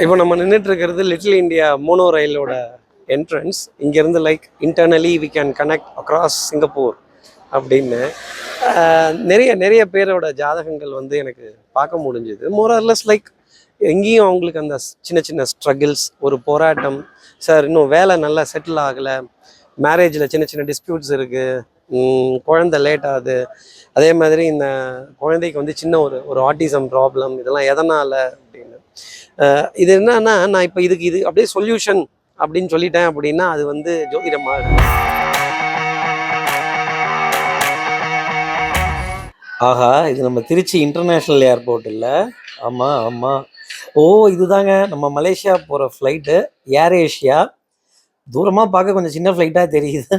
இப்போ நம்ம நின்றுட்டு இருக்கிறது லிட்டில் இந்தியா மோனோ ரயிலோட என்ட்ரன்ஸ். இங்கேருந்து like internally we can connect across Singapore அப்படின்னு நிறைய நிறைய பேரோட ஜாதகங்கள் வந்து எனக்கு பார்க்க முடிஞ்சுது. மோரர்லெஸ் லைக் எங்கேயும் அவங்களுக்கு அந்த சின்ன சின்ன ஸ்ட்ரகிள்ஸ், ஒரு போராட்டம், சார் இன்னும் வேலை நல்லா செட்டில் ஆகலை, மேரேஜில் சின்ன சின்ன டிஸ்பியூட்ஸ் இருக்குது, குழந்தை லேட் ஆகுது, அதே மாதிரி இந்த குழந்தைக்கு வந்து சின்ன ஒரு ஆட்டிசம் ப்ராப்ளம், இதெல்லாம் எதனால் அப்படின்னு. இது என்னன்னா, நான் இப்போ இது அப்படியே சொல்யூஷன் அப்படின்னு சொல்லிட்டேன் அப்படின்னா அது வந்து ஜோதிடமாக இருக்கு. ஆஹா, இது நம்ம திருச்சி இன்டர்நேஷ்னல் ஏர்போர்ட் இல்லை? ஆமாம் ஆமாம். ஓ, இதுதாங்க நம்ம மலேசியா போகிற ஃப்ளைட்டு, ஏர் ஏஷியா. தூரமாக பார்க்க கொஞ்சம் சின்ன ஃப்ளைட்டாக தெரியுது,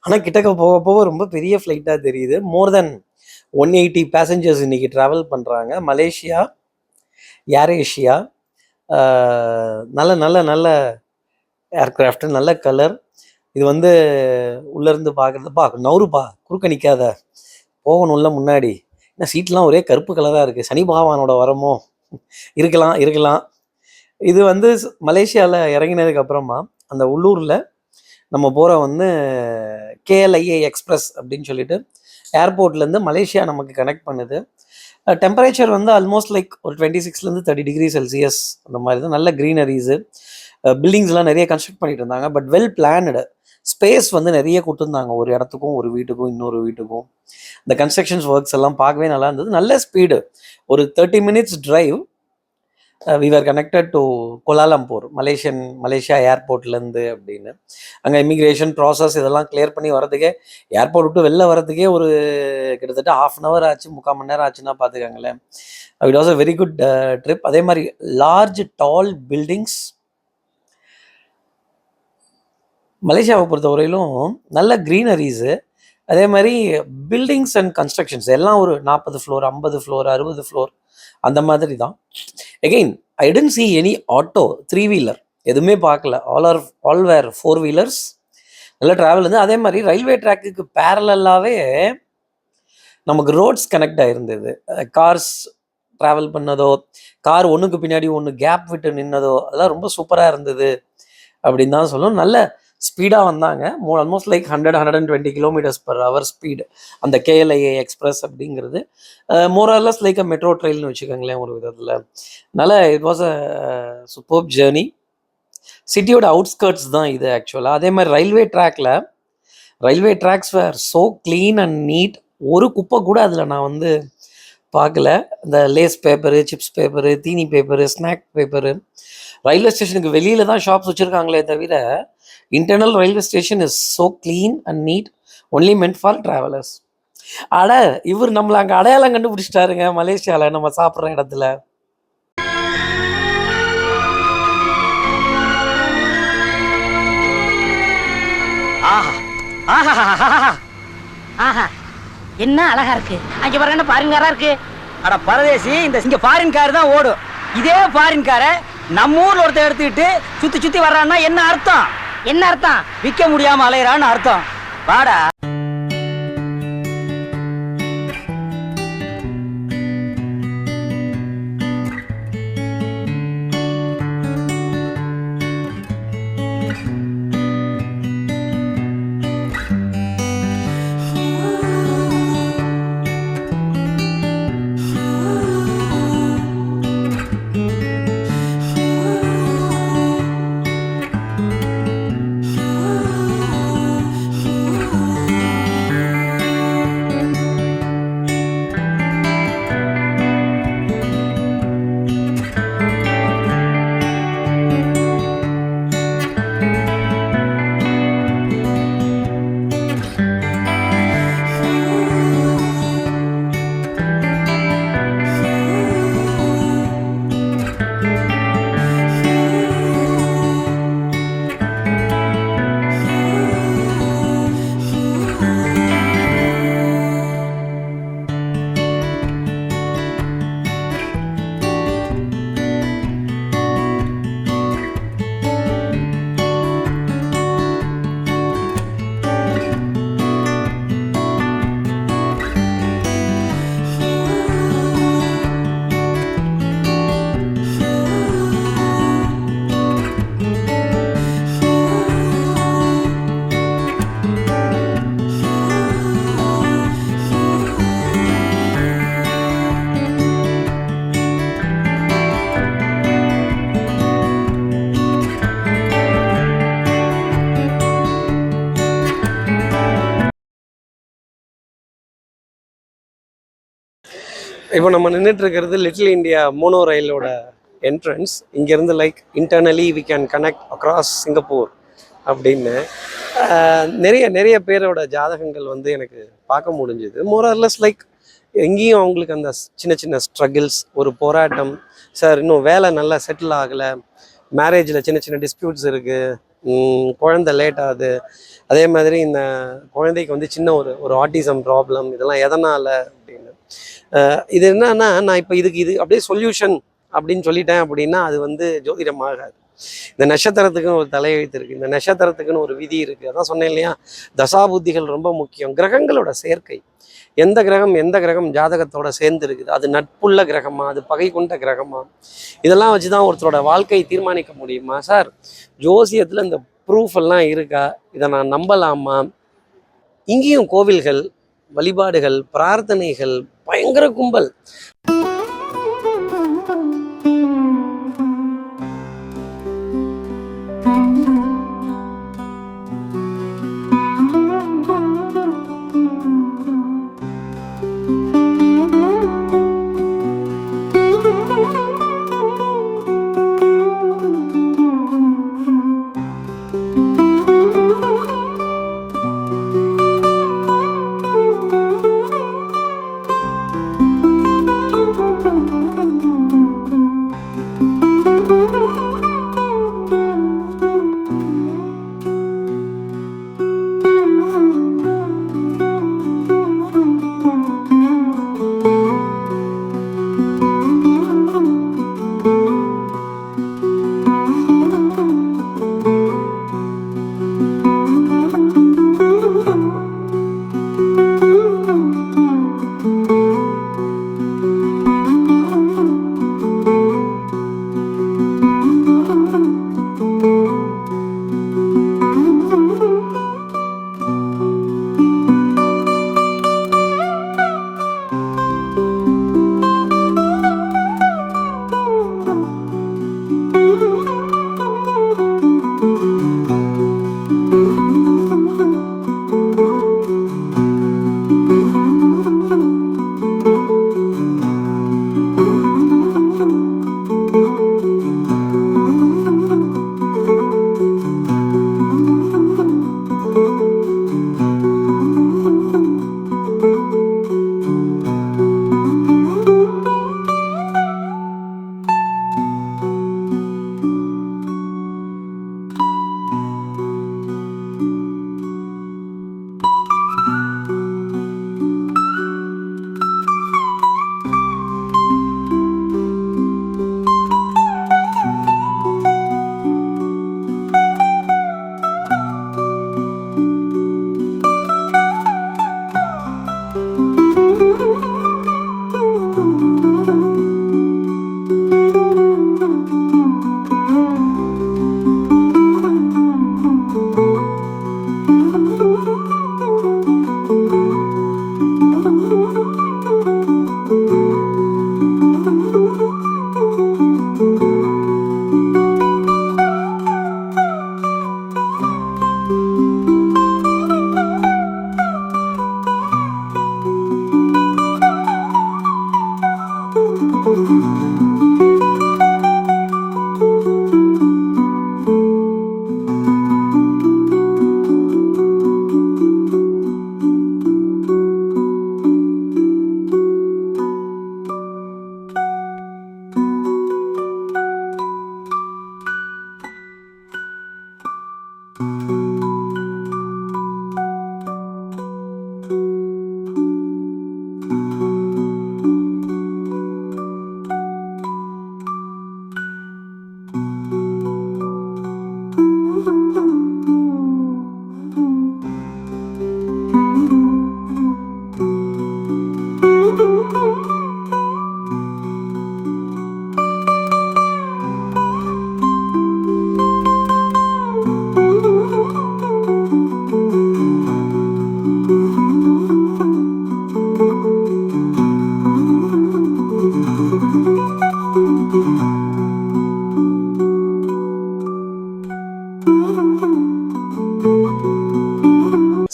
ஆனால் கிட்டக்க போக போக ரொம்ப பெரிய ஃப்ளைட்டாக தெரியுது. மோர் தென் 180 பேசஞ்சர்ஸ் இன்றைக்கி ட்ராவல் பண்ணுறாங்க. மலேசியா ஏர் ஏஷியா. நல்ல நல்ல நல்ல ஏர்க்ராஃப்ட், நல்ல கலர். இது வந்து உள்ளேருந்து பார்க்குறதுப்பா நவுறுப்பா, குறுக்க நிற்காத, போகணும்ல முன்னாடி. ஏன்னா சீட்லாம் ஒரே கருப்பு கலராக இருக்குது. சனி பகவானோட வரமோ இருக்கலாம். இது வந்து மலேசியாவில் இறங்கினதுக்கு அப்புறமா அந்த உள்ளூரில் நம்ம போகிற வந்து KLIA எக்ஸ்பிரஸ் அப்படின்னு சொல்லிட்டு ஏர்போர்ட்லேருந்து மலேசியா நமக்கு கனெக்ட் பண்ணுது. டெம்பரேச்சர் வந்து ஆல்மோஸ்ட் லைக் ஒரு 26லேருந்து 30 டிகிரி செல்சியஸ் அந்த மாதிரி தான். நல்ல க்ரீனரிஸு, பில்டிங்ஸ்லாம் நிறைய கன்ஸ்ட்ரக்ட் பண்ணிட்டு இருந்தாங்க. But well planned. ஸ்பேஸ் வந்து நிறைய கொடுத்துருந்தாங்க, ஒரு இடத்துக்கும் ஒரு வீட்டுக்கும் இன்னொரு வீட்டுக்கும். இந்த கன்ஸ்ட்ரக்ஷன்ஸ் ஒர்க்ஸ் எல்லாம் பார்க்கவே நல்லா இருந்தது. நல்ல ஸ்பீடு. ஒரு 30 minutes drive. We are connected to Kuala Lumpur, Malaysia ஏர்போர்ட்லேருந்து அப்படின்னு. அங்கே இமிக்ரேஷன் ப்ராசஸ் இதெல்லாம் கிளியர் பண்ணி வரதுக்கே, ஏர்போர்ட் விட்டு வெளில வரதுக்கே ஒரு கிட்டத்தட்ட 1/2 hour ஆச்சு, 3/4 மணி நேரம் ஆச்சுன்னா பார்த்துக்கங்களேன். It was a very good trip. அதே மாதிரி லார்ஜ் டால் பில்டிங்ஸ். மலேசியாவை பொறுத்தவரையிலும் நல்ல க்ரீனரிஸு, அதே மாதிரி பில்டிங்ஸ் அண்ட் கன்ஸ்ட்ரக்ஷன்ஸ் எல்லாம் ஒரு 40 ஃப்ளோர், 50 ஃப்ளோர், 60 ஃப்ளோர் அந்த மாதிரி தான். Again I didn't see any auto, 3-wheeler எதுவுமே பார்க்கல. All were 4-wheelers. நல்ல ட்ராவல் இருந்து. அதே மாதிரி ரயில்வே ட்ராக்குக்கு பேரலாகவே நமக்கு ரோட்ஸ் கனெக்ட் ஆகிருந்தது. கார்ஸ் ட்ராவல் பண்ணதோ, கார் ஒன்றுக்கு பின்னாடி ஒன்று கேப் விட்டு நின்னதோ, அதெல்லாம் ரொம்ப சூப்பராக இருந்தது அப்படின்னு தான் சொல்லணும். நல்ல ஸ்பீடாக வந்தாங்க. ஆல்மோஸ்ட் லைக் 100-120 km/h ஸ்பீடு அந்த KLIA எக்ஸ்பிரஸ் அப்படிங்கிறது. மோரர்லெஸ் லைக் அ மெட்ரோ ட்ரெயில்னு வச்சுக்கோங்களேன் ஒரு விதத்தில். அதனால் it was a superb journey. சிட்டியோட அவுட்ஸ்கர்ட்ஸ் தான் இது ஆக்சுவலாக. அதே மாதிரி railway tracks were so clean and neat. ஒரு குப்பை கூட அதில் நான் வந்து பார்க்கல. இந்த லேஸ் பேப்பரு, சிப்ஸ் பேப்பரு, தீனி பேப்பரு, ஸ்நாக் பேப்பரு. ரயில்வே ஸ்டேஷனுக்கு வெளியில் தான் ஷாப்ஸ் வச்சுருக்காங்களே தவிர internal railway station is so clean and neat, only meant for travellers. இவர் நம்மளை அங்கே அடையாளம் கண்டுபிடிச்சிட்டாருங்க மலேசியாவில் நம்ம சாப்பிட்ற இடத்துல. என்ன அழகா இருக்கு. அங்க பாருங்க, ஃபாரின் காரா இருக்கு. அட பரதேசி, இங்க ஃபாரின் கார் தான் ஓடும். இதே ஃபாரின் காரை நம்ம ஊர்ல ஒருத்தர் எடுத்துக்கிட்டு சுத்தி வர்றான்னா என்ன அர்த்தம்? விற்க முடியாம அலையறான்னு அர்த்தம். வாடா. இப்போ நம்ம நின்றுட்டு இருக்கிறது லிட்டில் இந்தியா மோனோ ரயிலோட என்ட்ரன்ஸ். இங்கேருந்து like internally we can connect across Singapore அப்படின்னு நிறைய நிறைய பேரோட ஜாதகங்கள் வந்து எனக்கு பார்க்க முடிஞ்சுது. மோரர்லெஸ் லைக் எங்கேயும் அவங்களுக்கு அந்த சின்ன சின்ன ஸ்ட்ரகிள்ஸ், ஒரு போராட்டம், சார் இன்னும் வேலை நல்லா செட்டில் ஆகலை, மேரேஜில் சின்ன சின்ன டிஸ்பியூட்ஸ் இருக்குது, குழந்தை லேட் ஆகுது, அதே மாதிரி இந்த குழந்தைக்கு வந்து சின்ன ஒரு ஆட்டிசம் ப்ராப்ளம், இதெல்லாம் எதனால் அப்படின்னு. இது என்னன்னா, நான் இப்போ இது அப்படியே சொல்யூஷன் அப்படின்னு சொல்லிட்டேன் அப்படின்னா அது வந்து ஜோதிடமாகாது. இந்த நட்சத்திரத்துக்குன்னு ஒரு தலையெழுத்து இருக்குது, இந்த நட்சத்திரத்துக்குன்னு ஒரு விதி இருக்குது. அதான் சொன்னேன் இல்லையா, தசாபுத்திகள் ரொம்ப முக்கியம். கிரகங்களோட சேர்க்கை, எந்த கிரகம் ஜாதகத்தோட சேர்ந்து இருக்குது, அது நட்புள்ள கிரகமா, அது பகை கொண்ட கிரகமா, இதெல்லாம் வச்சு தான் ஒருத்தரோட வாழ்க்கையை தீர்மானிக்க முடியுமா? சார் ஜோசியத்தில் இந்த ப்ரூஃப் எல்லாம் இருக்கா, இதை நான் நம்பலாமா? இங்கேயும் கோவில்கள், வழிபாடுகள், பிரார்த்தனைகள், பயங்கர கும்பல்.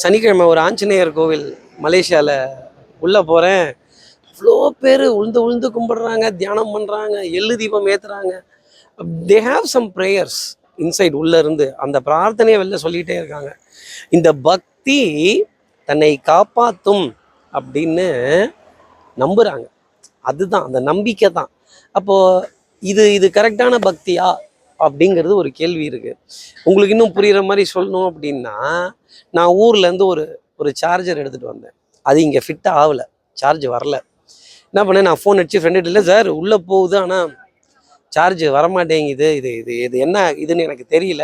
சனிக்கிழமை ஒரு ஆஞ்சநேயர் கோவில் மலேசியாவில் உள்ளே போகிறேன். அவ்வளோ பேர் உழுந்து உழுந்து கும்பிடுறாங்க, தியானம் பண்ணுறாங்க, எள்ளு தீபம் ஏற்றுறாங்க. They have some prayers inside உள்ளே இருந்து அந்த பிரார்த்தனையை வெளில சொல்லிகிட்டே இருக்காங்க. இந்த பக்தி தன்னை காப்பாற்றும் அப்படின்னு நம்புகிறாங்க. அதுதான் அந்த நம்பிக்கை தான். அப்போது இது கரெக்டான பக்தியா அப்படிங்கிறது ஒரு கேள்வி இருக்குது. உங்களுக்கு இன்னும் புரிகிற மாதிரி சொல்லணும் அப்படின்னா, நான் ஊர்லேருந்து ஒரு சார்ஜர் எடுத்துகிட்டு வந்தேன். அது இங்கே ஃபிட் ஆகலை, சார்ஜ் வரல. என்ன பண்ணேன், நான் ஃபோன் அடிச்சு ஃப்ரெண்டு, இல்லை சார் உள்ளே போகுது ஆனால் சார்ஜ் வரமாட்டேங்குது, இது இது இது என்ன இதுன்னு எனக்கு தெரியல,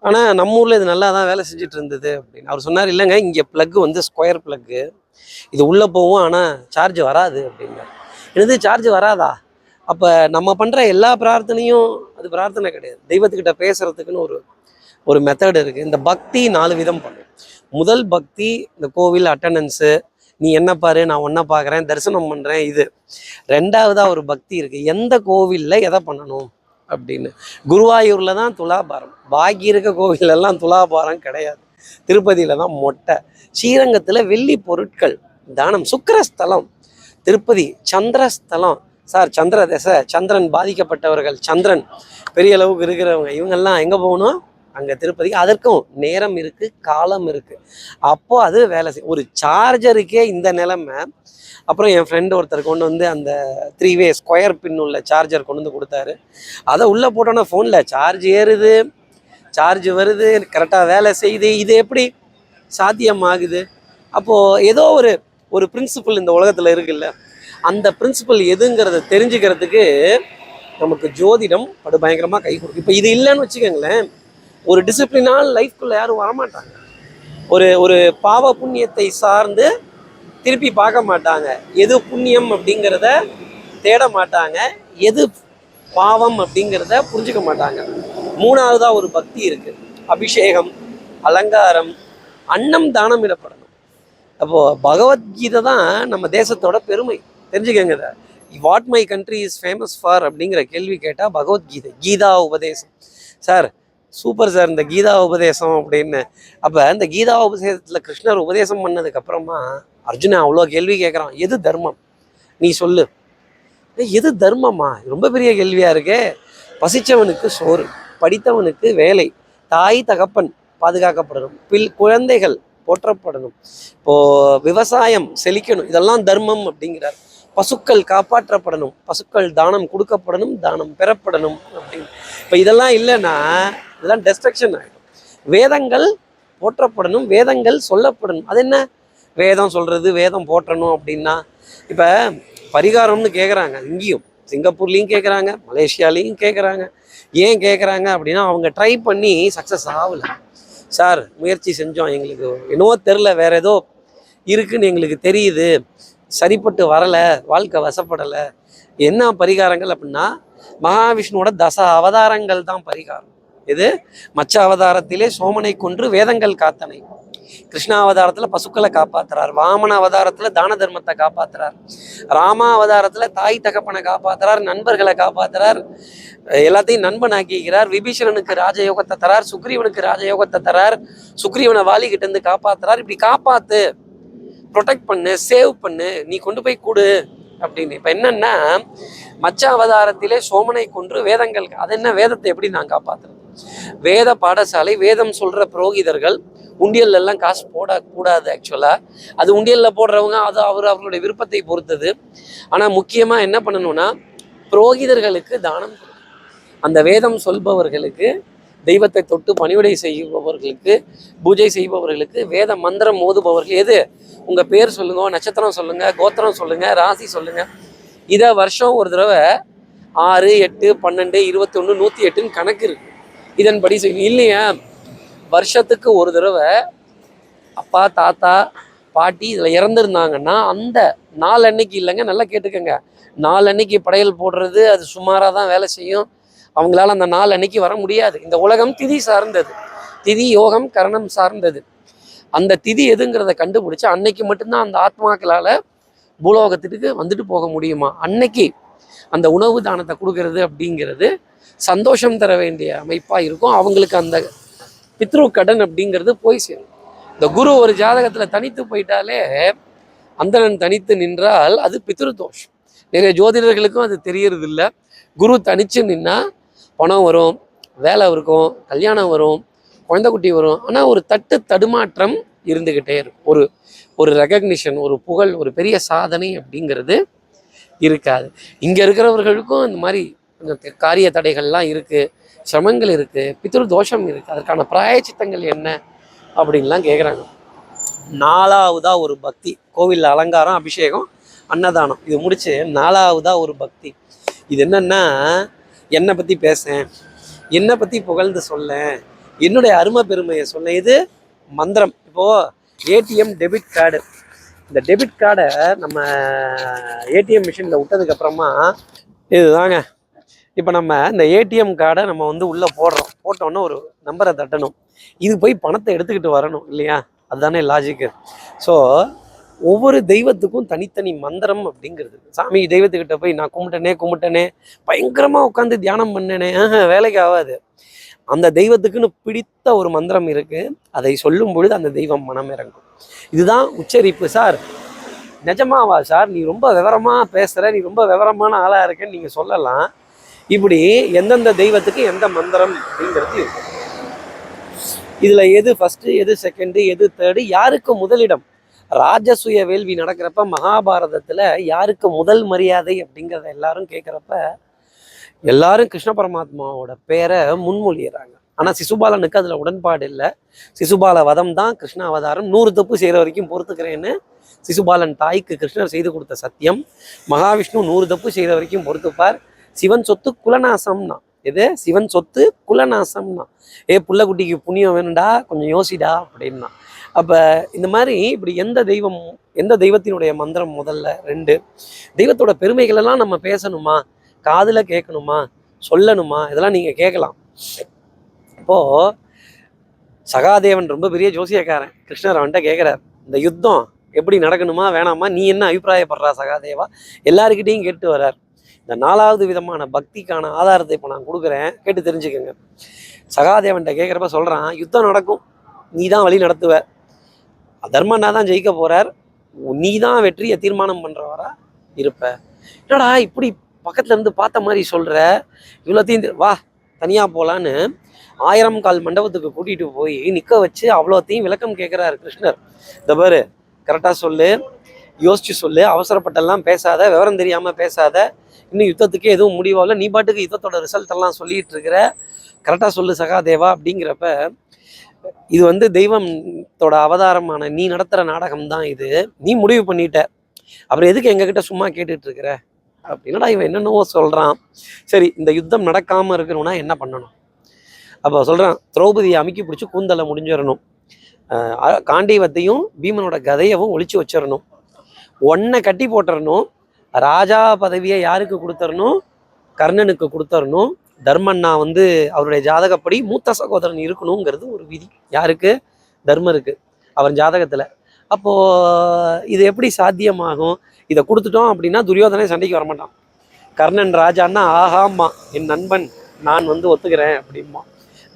ஆனால் நம்ம ஊரில் இது நல்லா தான் வேலை செஞ்சுட்டு இருந்தது அப்படின்னு அவர் சொன்னார். இல்லைங்க, இங்கே ப்ளக்கு வந்து ஸ்கொயர் ப்ளக்கு, இது உள்ளே போகும் ஆனால் சார்ஜ் வராது அப்படின்னா. எனது சார்ஜ் வராதா? அப்போ நம்ம பண்ணுற எல்லா பிரார்த்தனையும் அது பிரார்த்தனை கிடையாது. தெய்வத்துக்கிட்ட பேசுகிறதுக்குன்னு ஒரு மெத்தட் இருக்குது. இந்த பக்தி 4 விதம் பண்ணும். முதல் பக்தி இந்த கோவில் அட்டண்டன்ஸு, நீ என்ன பாரு நான் ஒன்றை பார்க்குறேன், தரிசனம் பண்ணுறேன், இது. ரெண்டாவதாக ஒரு பக்தி இருக்குது, எந்த கோவிலில் எதை பண்ணணும் அப்படின்னு. குருவாயூரில் தான் துலாபாரம், பாக்கி இருக்க கோவிலெல்லாம் துலாபாரம் கிடையாது. திருப்பதியில் தான் மொட்டை. ஸ்ரீரங்கத்தில் வெள்ளி பொருட்கள் தானம். சுக்கிரஸ்தலம் திருப்பதி, சந்திரஸ்தலம் சார், சந்திர தசை, சந்திரன் பாதிக்கப்பட்டவர்கள், சந்திரன் பெரிய அளவுக்கு இருக்கிறவங்க, இவங்கெல்லாம் எங்கே போகணும்? அங்கே திருப்பதி. அதற்கும் நேரம் இருக்குது, காலம் இருக்குது. அப்போது அது வேலை செய்யும். ஒரு சார்ஜருக்கே இந்த நிலைமை. அப்புறம் என் ஃப்ரெண்டு ஒருத்தர் கொண்டு வந்து அந்த 3-வே ஸ்கொயர் பின் உள்ள சார்ஜர் கொண்டு வந்து கொடுத்தாரு. அதை உள்ளே போட்டோன்னா ஃபோனில் சார்ஜ் ஏறுது, சார்ஜ் வருது, கரெக்டாக வேலை செய்யுது. இது எப்படி சாத்தியமாகுது? அப்போது ஏதோ ஒரு பிரின்சிபல் இந்த உலகத்தில் இருக்குல்ல, அந்த பிரின்சிபல் எதுங்கிறத தெரிஞ்சுக்கிறதுக்கு நமக்கு ஜோதிடம் பயங்கரமாக கை கொடுக்கும். இப்போ இது இல்லைன்னு வச்சுக்கோங்களேன், ஒரு டிசிப்ளினால் லைஃப்குள்ளே யாரும் வரமாட்டாங்க. ஒரு பாவ புண்ணியத்தை சார்ந்து திருப்பி பார்க்க மாட்டாங்க. எது புண்ணியம் அப்படிங்கிறத தேட மாட்டாங்க, எது பாவம் அப்படிங்கிறத புரிஞ்சுக்க மாட்டாங்க. மூணாவதாக ஒரு பக்தி இருக்குது, அபிஷேகம், அலங்காரம், அன்னம் தானம் இடப்படணும். அப்போது பகவத்கீதை தான் நம்ம தேசத்தோட பெருமை. தெரிஞ்சுக்கங்க, what my country is famous for அப்படிங்கிற கேள்வி கேட்டால் பகவத்கீதை, கீதா உபதேசம். சார் சூப்பர் சார் இந்த கீதா உபதேசம் அப்படின்னு. அப்போ இந்த கீதா உபதேசத்தில் கிருஷ்ணர் உபதேசம் பண்ணதுக்கப்புறமா அர்ஜுனன் அவ்வளோ கேள்வி கேட்குறான், எது தர்மம் நீ சொல்லு. எது தர்மமா? ரொம்ப பெரிய கேள்வியாக இருக்கே. பசித்தவனுக்கு சோறு, படித்தவனுக்கு வேலை, தாய் தகப்பன் பாதுகாக்கப்படணும், குழந்தைகள் போற்றப்படணும், இப்போது விவசாயம் செழிக்கணும், இதெல்லாம் தர்மம் அப்படிங்கிறார். பசுக்கள் காப்பாற்றப்படணும், பசுக்கள் தானம் கொடுக்கப்படணும், தானம் பெறப்படணும் அப்படின்னு. இப்போ இதெல்லாம் இல்லைன்னா இதெல்லாம் டெஸ்ட்ரக்ஷன் ஆகிடும். வேதங்கள் போற்றப்படணும், வேதங்கள் சொல்லப்படணும். அது என்ன வேதம் சொல்கிறது, வேதம் போற்றணும் அப்படின்னா? இப்போ பரிகாரம்னு கேட்குறாங்க, இங்கேயும் சிங்கப்பூர்லேயும் கேட்குறாங்க, மலேசியாலேயும் கேட்குறாங்க. ஏன் கேட்குறாங்க அப்படின்னா, அவங்க ட்ரை பண்ணி சக்ஸஸ் ஆகலை. சார் முயற்சி செஞ்சோம், எங்களுக்கு என்னவோ தெரில, வேற ஏதோ இருக்குன்னு எங்களுக்கு தெரியுது, சரிப்பட்டு வரலை, வாழ்க்கை வசப்படலை. என்ன பரிகாரங்கள் அப்படின்னா, மகாவிஷ்ணுவோட 10 அவதாரங்கள் தான் பரிகாரம். இது மச்ச அவதாரத்திலே சோமனை கொன்று வேதங்கள் காத்தனை, கிருஷ்ணா அவதாரத்தில் பசுக்களை காப்பாத்துறார், வாமன அவதாரத்தில் தான தர்மத்தை காப்பாத்துறார், ராமா அவதாரத்தில் தாய் தகப்பனை காப்பாத்துறார், நண்பர்களை காப்பாத்துறார், எல்லாத்தையும் நண்பன் ஆக்கிக்கிறார், விபீஷணனுக்கு ராஜயோகத்தை தரார், சுக்ரீவனுக்கு ராஜயோகத்தை தரார், சுக்ரீவனை வாலிகிட்ட இருந்து காப்பாத்துறார். இப்படி காப்பாத்து, ப்ரொடெக்ட் பண்ணு, சேவ் பண்ணு, நீ கொண்டு போய் கொடு அப்படின்னு. இப்போ என்னன்னா, மச்ச அவதாரத்திலே சோமனை கொன்று வேதங்கள், அது என்ன வேதத்தை எப்படி நான் காப்பாற்றுறது? வேத பாடசாலை, வேதம் சொல்ற புரோகிதர்கள் உண்டியல்ல எல்லாம் காசு போடக்கூடாது. ஆக்சுவலா அது உண்டியல்ல போடுறவங்க அது அவர்களுடைய விருப்பத்தை பொறுத்தது. ஆனா முக்கியமா என்ன பண்ணணும்னா, புரோகிதர்களுக்கு தானம், அந்த வேதம் சொல்பவர்களுக்கு, தெய்வத்தை தொட்டு பணிவிடை செய்பவர்களுக்கு, பூஜை செய்பவர்களுக்கு, வேத மந்திரம் ஓதுபவர்கள், எது உங்க பேர் சொல்லுங்க, நட்சத்திரம் சொல்லுங்க, கோத்திரம் சொல்லுங்க, ராசி சொல்லுங்க, இதை வருஷம் ஒரு தடவை 6, 8, 12, 21, 108ன்னு கணக்கு இருக்கு, இதன்படி செய்யணும். இல்லையா வருஷத்துக்கு ஒரு தடவை அப்பா தாத்தா பாட்டி இதில் இறந்துருந்தாங்கன்னா அந்த நாளன்னைக்கு, இல்லைங்க நல்லா கேட்டுக்கோங்க, நாளன்னைக்கு படையல் போடுறது அது சுமாராக தான் வேலை செய்யும். அவங்களால அந்த நாள் அன்னைக்கு வர முடியாது. இந்த உலகம் திதி சார்ந்தது, திதி யோகம் கரணம் சார்ந்தது. அந்த திதி எதுங்கிறத கண்டுபிடிச்சு அன்னைக்கு மட்டும்தான் அந்த ஆத்மாக்களால் பூலோகத்துக்கு வந்துட்டு போக முடியுமா. அன்னைக்கு அந்த உணவு தானத்தை கொடுக்கறது அப்படிங்கிறது சந்தோஷம் தர வேண்டிய அமைப்பாக இருக்கும். அவங்களுக்கு அந்த பித்ரு கடன் அப்படிங்கிறது போய் சேரும். இந்த குரு ஒரு ஜாதகத்தில் தனித்து போயிட்டாலே அந்தணன் தனித்து நின்றால் அது பித்ருதோஷம். நிறைய ஜோதிடர்களுக்கும் அது தெரியறது இல்லை. குரு தனிச்சு நின்னா பணம் வரும், வேலை இருக்கும், கல்யாணம் வரும், குழந்தை குட்டி வரும். ஆனால் ஒரு தடுமாற்றம் இருந்துக்கிட்டே இருக்கும். ஒரு ரெகக்னிஷன், ஒரு புகழ், ஒரு பெரிய சாதனை அப்படிங்கிறது இருக்காது. இங்கே இருக்கிறவர்களுக்கும் இந்த மாதிரி கொஞ்சம் காரிய தடைகள்லாம் இருக்குது, சிரமங்கள் இருக்குது, பித்ரு தோஷம் இருக்குது. அதற்கான பிராயச்சித்தங்கள் என்ன அப்படின்லாம் கேட்குறாங்க. 4வதா ஒரு பக்தி, கோவிலில் அலங்காரம், அபிஷேகம், அன்னதானம், இது முடிச்சு 4வதா ஒரு பக்தி. இது என்னன்னா, என்னை பற்றி பேசேன், என்னை பற்றி புகழ்ந்து சொல்ல, என்னுடைய அருமை பெருமையை சொல்ல. இது மந்திரம். இப்போது ஏடிஎம் டெபிட் கார்டு, இந்த டெபிட் கார்டை நம்ம ஏடிஎம் மிஷினில் விட்டதுக்கப்புறமா இதுதாங்க. இப்போ நம்ம இந்த ஏடிஎம் கார்டை நம்ம வந்து உள்ளே போட்டோன்னே ஒரு நம்பரை தட்டணும், இது போய் பணத்தை எடுத்துக்கிட்டு வரணும் இல்லையா? அதுதானே லாஜிக்கு. ஸோ ஒவ்வொரு தெய்வத்துக்கும் தனித்தனி மந்திரம் அப்படிங்கிறது. சாமி தெய்வத்துக்கிட்ட போய் நான் கும்பிட்டனே பயங்கரமாக உட்காந்து தியானம் பண்ணனே, வேலைக்கு ஆகாது. அந்த தெய்வத்துக்குன்னு பிடித்த ஒரு மந்திரம் இருக்குது, அதை சொல்லும் பொழுது அந்த தெய்வம் மனம் இறங்கும். இதுதான் உச்சரிப்பு. சார் நிஜமாவா சார், நீ ரொம்ப விவரமாக பேசுகிற, நீ ரொம்ப விவரமான ஆளாக இருக்கேன்னு நீங்கள் சொல்லலாம். இப்படி எந்தெந்த தெய்வத்துக்கு எந்த மந்திரம் அப்படிங்கிறது இருக்கும். இதில் எது ஃபஸ்ட்டு, எது செகண்டு, எது தேர்டு, யாருக்கு முதலிடம்? ராஜசூய வேள்வி நடக்கிறப்ப மகாபாரதத்தில் யாருக்கு முதல் மரியாதை அப்படிங்கிறத எல்லாரும் கேட்குறப்ப எல்லாரும் கிருஷ்ண பரமாத்மாவோட பேரை முன்மொழியிறாங்க. ஆனால் சிசுபாலனுக்கு அதில் உடன்பாடு இல்லை. சிசுபால வதம் தான் கிருஷ்ண அவதாரம், 100 தப்பு செய்கிற வரைக்கும் பொறுத்துக்கிறேன்னு சிசுபாலன் தாய்க்கு கிருஷ்ணர் செய்து கொடுத்த சத்தியம். மகாவிஷ்ணு 100 தப்பு செய்கிற வரைக்கும் பொறுத்துப்பார். சிவன் சொத்து குலநாசம்னா, எது சிவன் சொத்து குலநாசம்னா, புள்ளக்குட்டிக்கு புண்ணியம் வேணுண்டா கொஞ்சம் யோசிடா அப்படின்னா. அப்போ இந்த மாதிரி இப்படி எந்த தெய்வத்தினுடைய மந்திரம் முதல்ல, 2 தெய்வத்தோட பெருமைகளெல்லாம் நம்ம பேசணுமா, காதில் கேட்கணுமா, சொல்லணுமா, இதெல்லாம் நீங்கள் கேட்கலாம். இப்போது சகாதேவன் ரொம்ப பெரிய ஜோசியக்காரன். கிருஷ்ணர் அவன்கிட்ட கேட்குறார், இந்த யுத்தம் எப்படி நடக்கணுமா வேணாமா, நீ என்ன அபிப்பிராயப்படுறா சகாதேவா, எல்லாருக்கிட்டையும் கேட்டு வர்றார். இந்த 4வது விதமான பக்திக்கான ஆதாரத்தை இப்போ நான் கொடுக்குறேன், கேட்டு தெரிஞ்சுக்கோங்க. சகாதேவன்கிட்ட கேட்குறப்ப சொல்கிறான், யுத்தம் நடக்கும், நீ தான் வழி நடத்துவ, தர்மன்னா தான் ஜெயிக்க போகிறார், நீ தான் வெற்றியை தீர்மானம் பண்ணுறவரா இருப்ப. என்னடா இப்படி பக்கத்துல இருந்து பார்த்த மாதிரி சொல்கிற, இவ்வளோத்தையும் வா தனியாக போகலான்னு 1000 கால் மண்டபத்துக்கு கூட்டிகிட்டு போய் நிற்க வச்சு அவ்வளோத்தையும் விளக்கம் கேட்குறாரு கிருஷ்ணர். இந்த பாரு, கரெக்டாக சொல்லு, யோசிச்சு சொல்லு, அவசரப்பட்டெல்லாம் பேசாத, விவரம் தெரியாமல் பேசாத, இன்னும் யுத்தத்துக்கே எதுவும் முடிவாகல, நீ பாட்டுக்கு யுத்தத்தோட ரிசல்ட் எல்லாம் சொல்லிட்டு இருக்கிற, கரெக்டாக சொல்லு சகாதேவா அப்படிங்கிறப்ப, இது வந்து தெய்வத்தோட அவதாரமான நீ நடத்துகிற நாடகம் தான் இது, நீ முடிவு பண்ணிட்ட, அப்புறம் எதுக்கு எங்ககிட்ட சும்மா கேட்டுட்டு இருக்கிற அப்படின்னடா இவன் என்னென்னவோ சொல்கிறான். சரி, இந்த யுத்தம் நடக்காமல் இருக்கணும்னா என்ன பண்ணணும்? அப்போ சொல்கிறான், திரௌபதியை அமுக்கி பிடிச்சி கூந்தலை முடிஞ்சிடணும், காண்டீவத்தையும் பீமனோட கதையவும் ஒழிச்சு வச்சிடணும், ஒன்றை கட்டி போட்டுறணும், ராஜா பதவியை யாருக்கு கொடுத்துடணும், கர்ணனுக்கு கொடுத்துடணும், தர்மன்னா வந்து அவருடைய ஜாதகப்படி மூத்த சகோதரன் இருக்கணுங்கிறது ஒரு விதி. யாருக்கு? தர்மருக்கு, அவன் ஜாதகத்தில். அப்போது இது எப்படி சாத்தியமாகும்? இதை கொடுத்துட்டோம் அப்படின்னா துரியோதனை சண்டைக்கு வரமாட்டான். கர்ணன் ராஜான்னா ஆகாமா என் நண்பன், நான் வந்து ஒத்துக்கிறேன் அப்படிமா.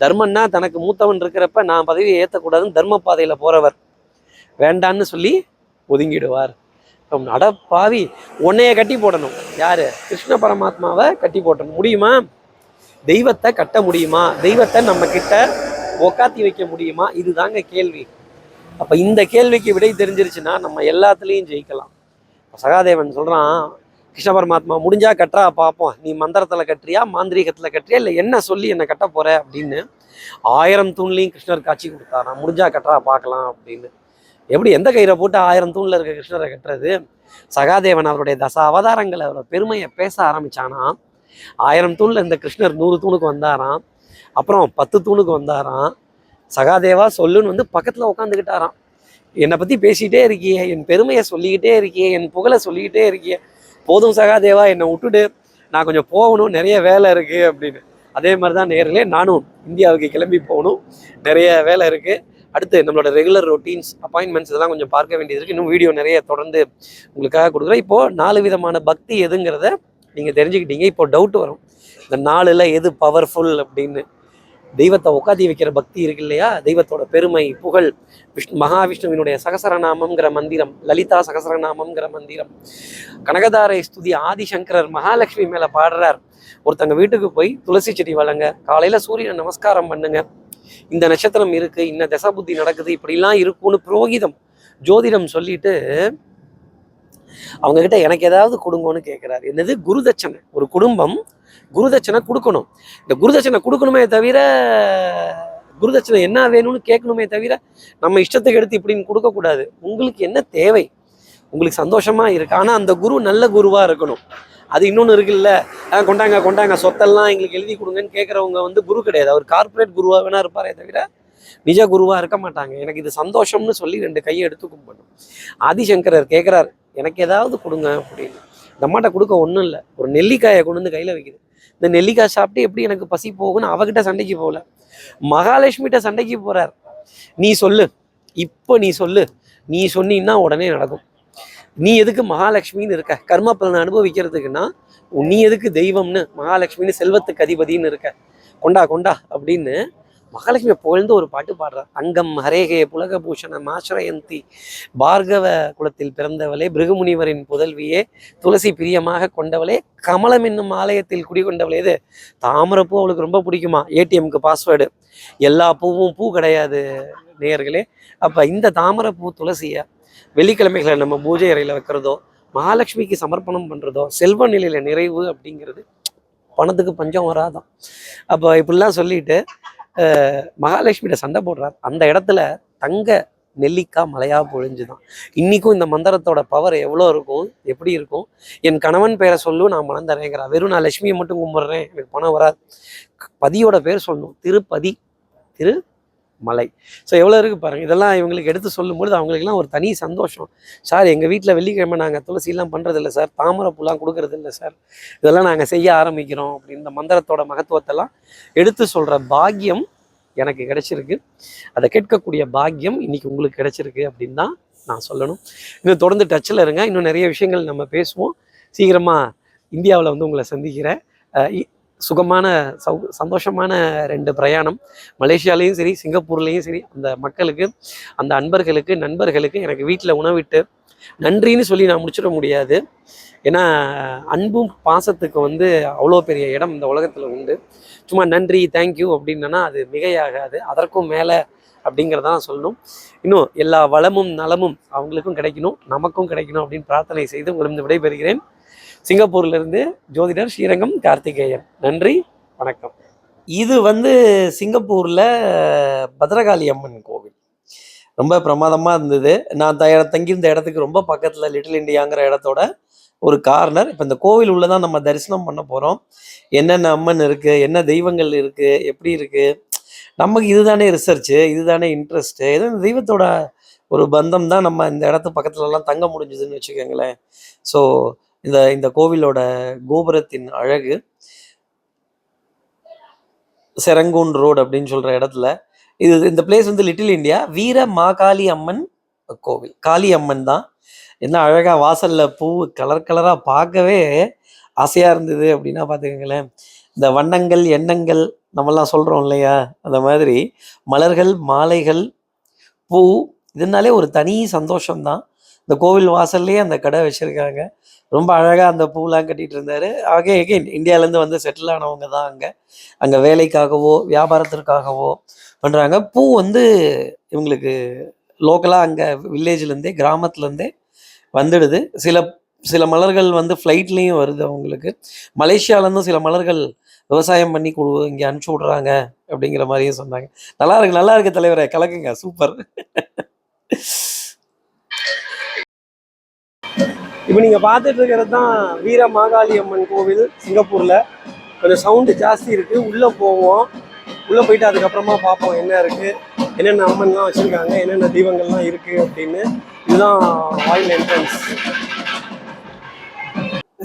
தர்மன்னா தனக்கு மூத்தவன் இருக்கிறப்ப நான் பதவியை ஏற்றக்கூடாதுன்னு தர்ம பாதையில் போகிறவர் வேண்டான்னு சொல்லி ஒதுங்கிடுவார். அடப்பாவி, உன்னைய கட்டி போடணும், யாரு? கிருஷ்ண பரமாத்மாவை கட்டி போட்டணும். முடியுமா? தெய்வத்தை கட்ட முடியுமா? தெய்வத்தை நம்ம கிட்ட உக்காத்தி வைக்க முடியுமா? இதுதாங்க கேள்வி. அப்போ இந்த கேள்விக்கு விடை தெரிஞ்சிருச்சுன்னா நம்ம எல்லாத்துலேயும் ஜெயிக்கலாம். சகாதேவன் சொல்கிறான், கிருஷ்ண பரமாத்மா முடிஞ்சா கட்டுறா பார்ப்போம், நீ மந்திரத்தில் கட்டுறியா, மாந்திரீகத்தில் கட்டுறியா, இல்லை என்ன சொல்லி என்னை கட்ட போகிற அப்படின்னு 1000 தூண்லையும் கிருஷ்ணர் காட்சி கொடுத்தாராம். முடிஞ்சா கட்டுறா பார்க்கலாம் அப்படின்னு. எப்படி எந்த கயிறை போட்டு 1000 தூணில் இருக்க கிருஷ்ணரை கட்டுறது? சகாதேவன் அவருடைய அவதாரங்களை, அவரோட பெருமையை பேச ஆரம்பித்தானா, 1000 தூணில் இந்த கிருஷ்ணர் 100 தூணுக்கு வந்தாராம், அப்புறம் 10 தூணுக்கு வந்தாராம். சகாதேவா சொல்லுன்னு வந்து பக்கத்தில் உட்காந்துக்கிட்டாராம். என்னை பற்றி பேசிக்கிட்டே இருக்கியே, என் பெருமையை சொல்லிக்கிட்டே இருக்கியே, என் புகழை சொல்லிக்கிட்டே இருக்கியே, போதும் சகாதேவா என்னை விட்டுடு, நான் கொஞ்சம் போகணும், நிறைய வேலை இருக்குது அப்படின்னு. அதே மாதிரி தான் நேரிலே நானும் இந்தியாவுக்கு கிளம்பி போகணும், நிறைய வேலை இருக்குது. அடுத்து நம்மளோட ரெகுலர் ரொட்டீன்ஸ், அப்பாயின்மெண்ட்ஸ் இதெல்லாம் கொஞ்சம் பார்க்க வேண்டியது இருக்குது. இன்னும் வீடியோ நிறைய தொடர்ந்து உங்களுக்காக கொடுக்குறேன். இப்போது 4 விதமான பக்தி எதுங்கிறத நீங்கள் தெரிஞ்சுக்கிட்டீங்க. இப்போ டவுட் வரும், இந்த 4ல் எது பவர்ஃபுல் அப்படின்னு. தெய்வத்தை உட்காத்தி வைக்கிற பக்தி இருக்கு இல்லையா, தெய்வத்தோட பெருமை புகழ், மகாவிஷ்ணுவினுடைய சகசரநாமம்ங்கிற மந்திரம், லலிதா சகசரநாமம்ங்கிற மந்திரம், கனகதாரை ஸ்துதி ஆதிசங்கரர் மகாலட்சுமி மேல பாடுறார். ஒருத்தங்க வீட்டுக்கு போய் துளசி செடி வளங்க, காலையில சூரியனை நமஸ்காரம் பண்ணுங்க, இந்த நட்சத்திரம் இருக்கு, இந்த தசா புத்தி நடக்குது, இப்படிலாம் இருக்கும்னு புரோகிதம் ஜோதிடம் சொல்லிட்டு அவங்க கிட்ட எனக்கு ஏதாவது கொடுங்கன்னு கேட்கிறாரு. என்னது? குருதட்சணை. ஒரு குடும்பம் குருதட்சணை கொடுக்கணும். இந்த குருதட்சணை கொடுக்கணுமே தவிர, குருதட்சணை என்ன வேணும்னு கேட்கணுமே தவிர நம்ம இஷ்டத்துக்கு எடுத்து இப்படின்னு கொடுக்கக்கூடாது. உங்களுக்கு என்ன தேவை, உங்களுக்கு சந்தோஷமா இருக்கு, ஆனா அந்த குரு நல்ல குருவா இருக்கணும். அது இன்னொன்று இருக்குல்ல, கொண்டாங்க கொண்டாங்க சொத்தெல்லாம் எங்களுக்கு எழுதி கொடுங்கன்னு கேட்குறவங்க வந்து குரு கிடையாது. அவர் கார்பரேட் குருவா வேணா இருப்பாரே தவிர நிஜ குருவா இருக்க மாட்டாங்க. எனக்கு இது சந்தோஷம்னு சொல்லி 2 கையை எடுத்து கும்பிடணும். ஆதிசங்கரர் கேட்குறாரு, எனக்கு ஏதாவது கொடுங்க அப்படின்னு. இந்த அம்மாட்ட கொடுக்க ஒன்றும் இல்லை, ஒரு நெல்லிக்காயை கொண்டு வந்து கையில் வைக்குது. இந்த நெல்லிக்காய் சாப்பிட்டு எப்படி எனக்கு பசி போகுன்னு அவகிட்ட சண்டைக்கு போகல, மகாலட்சுமிகிட்ட சண்டைக்கு போறார். நீ சொல்லு, இப்போ நீ சொல்லு, நீ சொன்னீன்னா உடனே நடக்கும். நீ எதுக்கு மகாலட்சுமின்னு இருக்க, கர்ம பலனை அனுபவிக்கிறதுக்குன்னா நீ எதுக்கு தெய்வம்னு, மகாலட்சுமின்னு செல்வத்துக்கு அதிபதினு இருக்க, கொண்டா கொண்டா அப்படின்னு மகாலட்சுமியை புகழ்ந்து ஒரு பாட்டு பாடுறார். அங்கம் ஹரேகே புலகபூஷணம் ஆசிரயந்தி, பார்கவ குலத்தில் பிறந்தவளே, பிருகுமுனிவரின் புதல்வியே, துளசி பிரியமாக கொண்டவளே, கமலம் என்னும் ஆலயத்தில் குடிகொண்டவளே. இது தாமரைப்பூ அவளுக்கு ரொம்ப பிடிக்குமா, ஏடிஎம்க்கு பாஸ்வேர்டு, எல்லா பூவும் பூ கிடையாது நேயர்களே. அப்போ இந்த தாமரைப்பூ துளசியை வெள்ளிக்கிழமைகளை நம்ம பூஜை அறையில் வைக்கிறதோ, மகாலட்சுமிக்கு சமர்ப்பணம் பண்ணுறதோ, செல்வ நிலையில நிறைவு அப்படிங்கிறது, பணத்துக்கு பஞ்சம் வராதான். அப்போ இப்படிலாம் சொல்லிட்டு மகாலட்சுமியிட சண்டை போடுறார். அந்த இடத்துல தங்க நெல்லிக்காய் மலையா பொழிஞ்சுதான். இன்னைக்கும் இந்த மந்திரத்தோட பவர் எவ்வளோ இருக்கும், எப்படி இருக்கும். என் கணவன் பேரை சொல்லு, நான் மனம் தரேங்கிறா. வெறும் நான் லட்சுமியை மட்டும் கும்பிட்றேன், எனக்கு பணம் வராது. பதியோட பேர் சொல்லணும், திருப்பதி, திரு மலை. ஸோ எவ்வளோ இருக்குது பாருங்கள். இதெல்லாம் இவங்களுக்கு எடுத்து சொல்லும்பொழுது அவங்களுக்குலாம் ஒரு தனி சந்தோஷம். சார் எங்கள் வீட்டில் வெள்ளிக்கிழமை நாங்கள் துளசிலாம் பண்ணுறதில்ல சார், தாமரை பூலாம் கொடுக்கறது இல்லை சார், இதெல்லாம் நாங்கள் செய்ய ஆரம்பிக்கிறோம் அப்படின்னு இந்த மந்திரத்தோட மகத்துவத்தெல்லாம் எடுத்து சொல்கிற பாக்கியம் எனக்கு கிடைச்சிருக்கு. அதை கேட்கக்கூடிய பாக்கியம் இன்னைக்கு உங்களுக்கு கிடைச்சிருக்கு அப்படின்னு தான் நான் சொல்லணும். இன்னும் தொடர்ந்து டச்சில் இருங்க, இன்னும் நிறைய விஷயங்கள் நம்ம பேசுவோம். சீக்கிரமாக இந்தியாவில் வந்து உங்களை சந்திக்கிறேன். சுகமான சந்தோஷமான 2 பிரயாணம், மலேசியாலேயும் சரி சிங்கப்பூர்லேயும் சரி. அந்த மக்களுக்கு, அந்த அன்பர்களுக்கு, நண்பர்களுக்கு எனக்கு வீட்டில் உணவிட்டு நன்றின்னு சொல்லி நான் முடிச்சிட முடியாது. ஏன்னா அன்பும் பாசத்துக்கு வந்து அவ்வளோ பெரிய இடம் இந்த உலகத்தில் உண்டு. சும்மா நன்றி தேங்க்யூ அப்படின்னா அது மிகையாகாது, அதற்கும் மேலே அப்படிங்கிறதான் சொல்லணும். இன்னும் எல்லா வளமும் நலமும் அவங்களுக்கும் கிடைக்கணும், நமக்கும் கிடைக்கணும் அப்படின்னு பிரார்த்தனை செய்து உங்களிடம் விடைபெறுகிறேன். சிங்கப்பூர்லேருந்து ஜோதிடர் ஸ்ரீரங்கம் கார்த்திகேயன். நன்றி, வணக்கம். இது வந்து சிங்கப்பூரில் பத்ரகாளி அம்மன் கோவில் ரொம்ப பிரமாதமாக இருந்தது. நான் தங்கியிருந்த இடத்துக்கு ரொம்ப பக்கத்தில் லிட்டில் இண்டியாங்கிற இடத்தோட ஒரு கார்னர். இப்போ இந்த கோவில் உள்ளதான் நம்ம தரிசனம் பண்ண போகிறோம். என்னென்ன அம்மன் இருக்குது, என்ன தெய்வங்கள் இருக்குது, எப்படி இருக்குது, நமக்கு இதுதானே ரிசர்ச்சு, இதுதானே இன்ட்ரெஸ்ட்டு. ஏதோ இந்த தெய்வத்தோட ஒரு பந்தம் தான் நம்ம இந்த இடத்து பக்கத்துலலாம் தங்க முடிஞ்சுதுன்னு வச்சுக்கோங்களேன். ஸோ இந்த கோவிலோட கோபுரத்தின் அழகு செரங்கூன் ரோடு அப்படின்னு சொல்கிற இடத்துல இந்த பிளேஸ் வந்து லிட்டில் இண்டியா வீர மாகாளி அம்மன் கோவில். காளி அம்மன் தான். என்ன அழகாக வாசலில் பூ கலர் கலராக பார்க்கவே ஆசையாக இருந்தது அப்படின்னா பார்த்துக்கங்களேன். இந்த வண்ணங்கள் எண்ணங்கள் நம்மலாம் சொல்கிறோம் இல்லையா, அந்த மாதிரி மலர்கள் மாலைகள் பூ இதனாலே ஒரு தனி சந்தோஷம்தான். இந்த கோவில் வாசல்லையே அந்த கடை வச்சுருக்காங்க. ரொம்ப அழகாக அந்த பூலாம் கட்டிகிட்டு இருந்தார். அகைன் இந்தியாவிலேருந்து வந்து செட்டில் ஆனவங்க தான் அங்கே வேலைக்காகவோ வியாபாரத்திற்காகவோ பண்ணுறாங்க. பூ வந்து இவங்களுக்கு லோக்கலாக அங்கே வில்லேஜ்லேருந்தே கிராமத்துலேருந்தே வந்துடுது. சில மலர்கள் வந்து ஃப்ளைட்லேயும் வருது அவங்களுக்கு. மலேசியாவிலேருந்து சில மலர்கள் விவசாயம் பண்ணி இங்கே அனுப்பிச்சி விட்றாங்க அப்படிங்கிற மாதிரியும் சொன்னாங்க. நல்லா இருக்கு தலைவரை, கலக்குங்க, சூப்பர். இப்போ நீங்கள் பார்த்துட்டு இருக்கிறது தான் வீர மாகாளி அம்மன் கோவில் சிங்கப்பூரில். கொஞ்சம் சவுண்டு ஜாஸ்தி இருக்குது, உள்ளே போவோம். உள்ளே போயிட்டு அதுக்கப்புறமா பார்ப்போம் என்ன இருக்குது, என்னென்ன அம்மன்லாம் வச்சுருக்காங்க, என்னென்ன தெய்வங்கள்லாம் இருக்குது அப்படின்னு. இதுதான் வாயில் என்ட்ரன்ஸ்.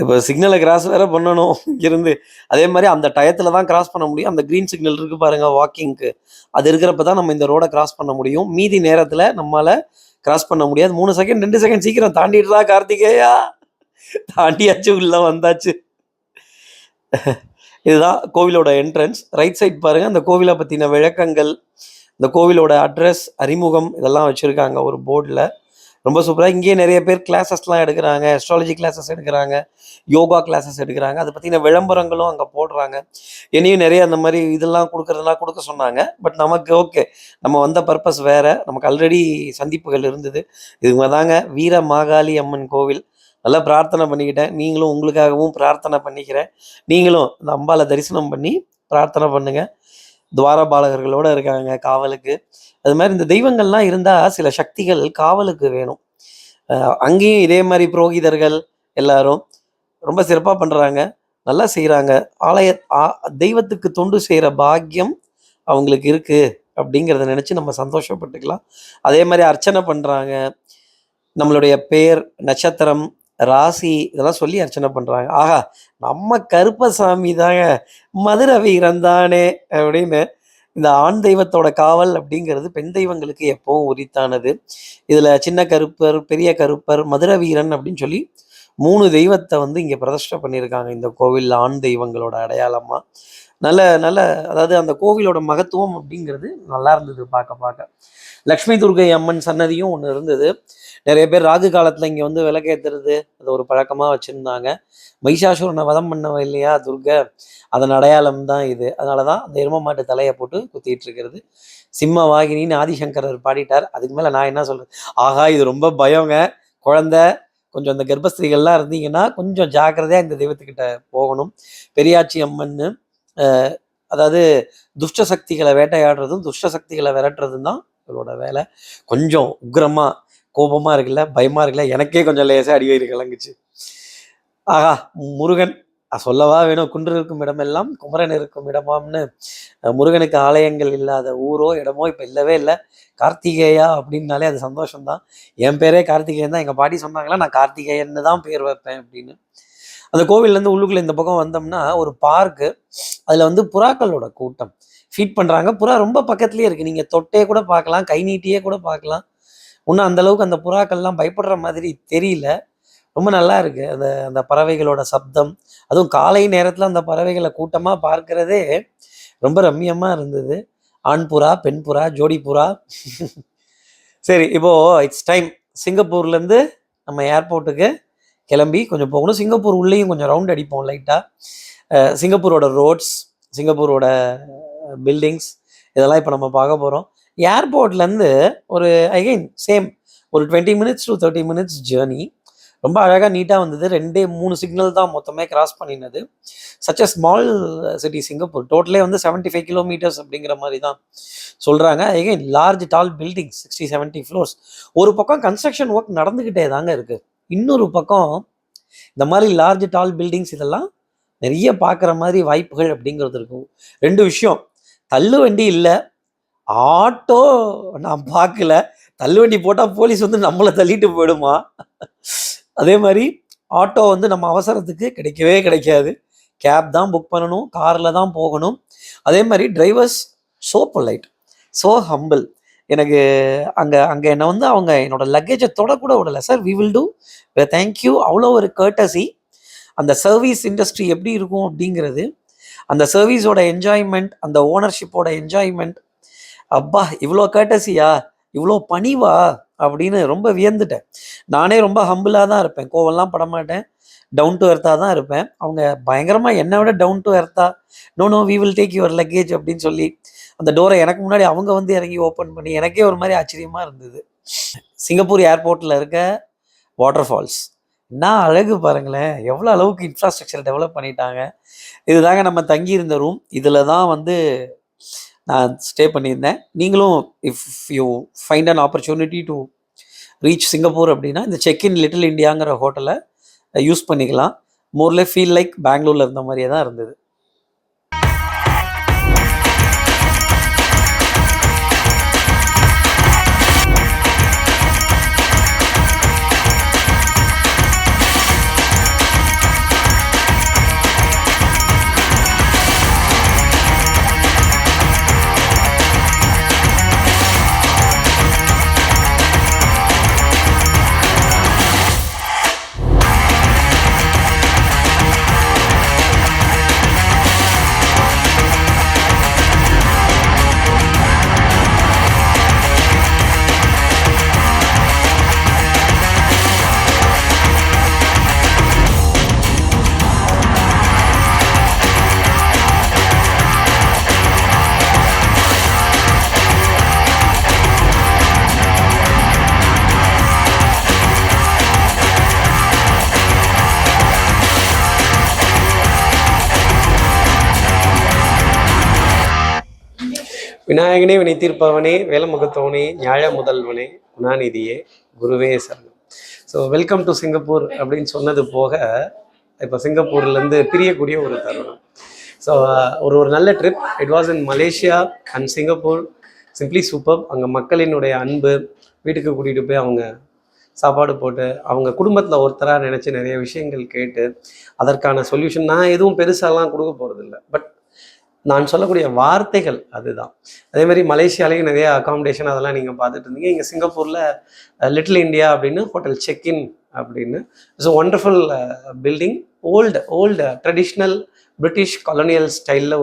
இப்போ சிக்னலை கிராஸ் வேறு பண்ணணும் இருந்து. அதே மாதிரி அந்த டயத்தில் தான் கிராஸ் பண்ண முடியும். அந்த க்ரீன் சிக்னல் இருக்குது பாருங்கள் வாக்கிங்க்கு, அது இருக்கிறப்ப தான் நம்ம இந்த ரோடை கிராஸ் பண்ண முடியும். மீதி நேரத்தில் நம்மளால் கிராஸ் பண்ண முடியாது. 3 செகண்ட் 2 செகண்ட் சீக்கிரம் தாண்டிடுறா கார்த்திகேயா. தாண்டியாச்சு, உள்ள வந்தாச்சு. இதுதான் கோவிலோட என்ட்ரன்ஸ். ரைட் சைட் பாருங்கள், அந்த கோவிலை பற்றின விளக்கங்கள், இந்த கோவிலோட அட்ரஸ், அறிமுகம் இதெல்லாம் வச்சுருக்காங்க ஒரு போர்டில். ரொம்ப சூப்பராக. இங்கேயே நிறைய பேர் கிளாஸஸ்லாம் எடுக்கிறாங்க, அஸ்ட்ராலஜி கிளாஸஸ் எடுக்கிறாங்க, யோகா கிளாஸஸ் எடுக்கிறாங்க. அதை பற்றின விளம்பரங்களும் அங்கே போடுறாங்க. என்னையும் நிறைய அந்த மாதிரி இதெல்லாம் கொடுக்க சொன்னாங்க. பட் நமக்கு ஓகே, நம்ம வந்த பர்பஸ் வேறு. நமக்கு ஆல்ரெடி சந்திப்புகள் இருந்தது. இதுங்க தாங்க வீர மாகாளி அம்மன் கோவில். நல்லா பிரார்த்தனை பண்ணிக்கிட்டேன். நீங்களும் உங்களுக்காகவும் பிரார்த்தனை பண்ணிக்கிறேன். நீங்களும் இந்த அம்பாவை தரிசனம் பண்ணி பிரார்த்தனை பண்ணுங்கள். துவாரபாலகர்களோடு இருக்காங்க காவலுக்கு. அது மாதிரி இந்த தெய்வங்கள்லாம் இருந்தால் சில சக்திகள் காவலுக்கு வேணும். அங்கேயும் இதே மாதிரி புரோகிதர்கள் எல்லாரும் ரொம்ப சிறப்பாக பண்ணுறாங்க, நல்லா செய்கிறாங்க. தெய்வத்துக்கு தொண்டு செய்கிற பாக்கியம் அவங்களுக்கு இருக்குது அப்படிங்கிறத நினச்சி நம்ம சந்தோஷப்பட்டுக்கலாம். அதே மாதிரி அர்ச்சனை பண்ணுறாங்க. நம்மளுடைய பேர், நட்சத்திரம், ராசி இதெல்லாம் சொல்லி அர்ச்சனை பண்ணுறாங்க. ஆஹா, நம்ம கருப்பசாமி தாங்க, மதுரை வீரன் தானே அப்படின்னு. இந்த ஆண் தெய்வத்தோட காவல் அப்படிங்கிறது பெண் தெய்வங்களுக்கு எப்பவும் உரித்தானது. இதில் சின்ன கருப்பர், பெரிய கருப்பர், மதுரை வீரன் அப்படின்னு சொல்லி 3 தெய்வத்தை வந்து இங்கே பிரதிஷ்டை பண்ணியிருக்காங்க இந்த கோவிலில், ஆண் தெய்வங்களோட அடையாளமாக. நல்ல நல்ல அதாவது அந்த கோவிலோட மகத்துவம் அப்படிங்கிறது நல்லா இருந்தது பார்க்க. லக்ஷ்மி துர்கை அம்மன் சன்னதியும் ஒன்று இருந்தது. நிறைய பேர் ராகு காலத்தில் இங்கே வந்து விளக்கேற்றுறது அது ஒரு பழக்கமாக வச்சுருந்தாங்க. மகிஷாசுரனை வதம் பண்ணவ இல்லையா துர்கை, அதன் அடையாளம் தான் இது. அதனால தான் அந்த எரும மாட்டு தலையை போட்டு குத்திட்டு இருக்கிறது. சிம்ம வாகினின்னு ஆதிசங்கரர் பாடிட்டார். அதுக்கு மேலே நான் என்ன சொல்கிறது? ஆகா, இது ரொம்ப பயங்க. குழந்தை கொஞ்சம் இந்த கர்ப்பஸ்திரீகள்லாம் இருந்தீங்கன்னா கொஞ்சம் ஜாக்கிரதையாக இந்த தெய்வத்துக்கிட்ட போகணும். பெரியாச்சி அம்மன்னு, அதாவது துஷ்ட சக்திகளை வேட்டையாடுறதும் துஷ்ட சக்திகளை விரட்டுறதும் தான் இவரோட வேலை. கொஞ்சம் உக்ரமாக கோபமாக இருக்குல்ல, பயமாக இருக்குல்ல, எனக்கே கொஞ்சம் லேசாக அடிவயிறு கலங்குச்சு. ஆகா, முருகன் சொல்லவா வேணும். குன்று இருக்கும் இடமெல்லாம் குமரன் இருக்கும் இடமாம்னு. முருகனுக்கு ஆலயங்கள் இல்லாத ஊரோ இடமோ இப்போ இல்லவே இல்லை. கார்த்திகேயா அப்படின்னாலே அது சந்தோஷம்தான். என் பேரே கார்த்திகேயன் தான். எங்கள் பாட்டி சொன்னாங்களா, நான் கார்த்திகேயன்னு தான் பேர் வைப்பேன் அப்படின்னு. அந்த கோவில்லேருந்து உள்ளுக்குள்ளே இந்த பக்கம் வந்தோம்னா ஒரு பார்க்கு. அதில் வந்து புறாக்களோட கூட்டம் ஃபீட் பண்ணுறாங்க. புறா ரொம்ப பக்கத்துலேயே இருக்குது. நீங்கள் தொட்டே கூட பார்க்கலாம், கை நீட்டியே கூட பார்க்கலாம். இன்னும் அந்தளவுக்கு அந்த புறாக்கள்லாம் பயப்படுற மாதிரி தெரியல. ரொம்ப நல்லா இருக்குது அந்த அந்த பறவைகளோட சப்தம். அதுவும் காலை நேரத்தில் அந்த பறவைகளை கூட்டமாக பார்க்குறதே ரொம்ப ரம்மியமாக இருந்தது. ஆண் புறா, பெண் புறா, ஜோடி புறா. சரி, இப்போது இட்ஸ் டைம். சிங்கப்பூர்லேருந்து நம்ம ஏர்போர்ட்டுக்கு கிளம்பி கொஞ்சம் போகணும். சிங்கப்பூர் உள்ளேயும் கொஞ்சம் ரவுண்ட் அடிப்போம் லைட்டாக. சிங்கப்பூரோட ரோட்ஸ், சிங்கப்பூரோட பில்டிங்ஸ் இதெல்லாம் இப்போ நம்ம பார்க்க போகிறோம். ஏர்போர்ட்லேருந்து ஒரு அகைன் சேம் ஒரு 20 minutes to 30 minutes ஜேர்னி. ரொம்ப அழகாக நீட்டாக வந்தது. 2-3 சிக்னல் தான் மொத்தமே கிராஸ் பண்ணினது. Such a small city Singapore. டோட்டலே வந்து 75 kilometers அப்படிங்கிற மாதிரி தான் சொல்கிறாங்க. Again large tall buildings, 60-70 floors. ஒரு பக்கம் கன்ஸ்ட்ரக்ஷன் ஒர்க் நடந்துக்கிட்டே தாங்க இருக்குது. இன்னொரு பக்கம் இந்த மாதிரி லார்ஜ் டால் பில்டிங்ஸ் இதெல்லாம் நிறைய பார்க்குற மாதிரி வாய்ப்புகள் அப்படிங்கிறது இருக்கும். 2 விஷயம், தள்ளு வண்டி இல்லை, ஆட்டோ நான் பார்க்கல. தள்ளுவண்டி போட்டால் போலீஸ் வந்து நம்மளை தள்ளிட்டு போயிடுமா. அதே மாதிரி ஆட்டோ வந்து நம்ம அவசரத்துக்கு கிடைக்கவே கிடைக்காது. கேப் தான் புக் பண்ணணும், காரில் தான் போகணும். அதே மாதிரி drivers so polite, so humble. எனக்கு அங்கே என்னை வந்து அவங்க என்னோட லக்கேஜை தொடக்கூட விடலை. Sir we will do, thank you, அவ்வளோ ஒரு கர்ட்டசி. அந்த சர்வீஸ் இண்டஸ்ட்ரி எப்படி இருக்கும் அப்படிங்கிறது, அந்த சர்வீஸோட என்ஜாய்மெண்ட், அந்த ஓனர்ஷிப்போட என்ஜாய்மெண்ட், அப்பா இவ்வளோ கர்ட்டசியா, இவ்வளோ பணிவா அப்படின்னு ரொம்ப வியந்துட்டேன். நானே ரொம்ப ஹம்பிளாக தான் இருப்பேன், கோவம்லாம் படமாட்டேன், டவுன் டு எர்த்தாக தான் இருப்பேன். அவங்க பயங்கரமாக என்னை விட டவுன் டு எர்த்தா, no we will take your luggage அப்படின்னு சொல்லி அந்த டோரை எனக்கு முன்னாடி அவங்க வந்து இறங்கி ஓப்பன் பண்ணி எனக்கே ஒரு மாதிரி ஆச்சரியமாக இருந்தது. சிங்கப்பூர் ஏர்போர்ட்டில் இருக்க வாட்டர் ஃபால்ஸ் என்ன அழகு பாருங்களேன், எவ்வளோ அளவுக்கு இன்ஃப்ராஸ்ட்ரக்சர் டெவலப் பண்ணிட்டாங்க. இதுதாங்க நம்ம தங்கியிருந்த ரூம். இதில் தான் வந்து நான் ஸ்டே பண்ணியிருந்தேன். நீங்களும் if you find an opportunity to reach Singapore அப்படின்னா இந்த செக்இன் லிட்டில் இண்டியாங்கிற ஹோட்டலை யூஸ் பண்ணிக்கலாம். மோர்லே ஃபீல் லைக் பெங்களூரில் இருந்த மாதிரியே தான் இருந்தது. விநாயகனே வினை தீர்ப்பவனே வேலமுகத்தவனே ஞாழ முதல்வனே குணாநிதியே குருவே சரணம். ஸோ வெல்கம் டு சிங்கப்பூர் அப்படின்னு சொன்னது போக இப்போ சிங்கப்பூர்லேருந்து பிரியக்கூடிய ஒரு தருணம். ஸோ ஒரு நல்ல trip. It was in Malaysia and Singapore. Simply super. அங்கே மக்களினுடைய அன்பு, வீட்டுக்கு கூட்டிகிட்டு போய் அவங்க சாப்பாடு போட்டு அவங்க குடும்பத்தில் ஒருத்தராக நினச்சி நிறைய விஷயங்கள் கேட்டு அதற்கான சொல்யூஷன் நான் எதுவும் பெருசாலாம் கொடுக்க போகிறதில்ல. பட் நான் சொல்லக்கூடிய வார்த்தைகள் அதுதான். அதே மாதிரி மலேசியாலேயும் நிறைய அகாமடேஷன் அதெல்லாம் நீங்கள் பார்த்துட்டு இருந்தீங்க. இங்கே சிங்கப்பூரில் லிட்டில் இந்தியா அப்படின்னு ஹோட்டல் செக்இன் அப்படின்னு. So wonderful building. Old traditional British colonial ஸ்டைலில்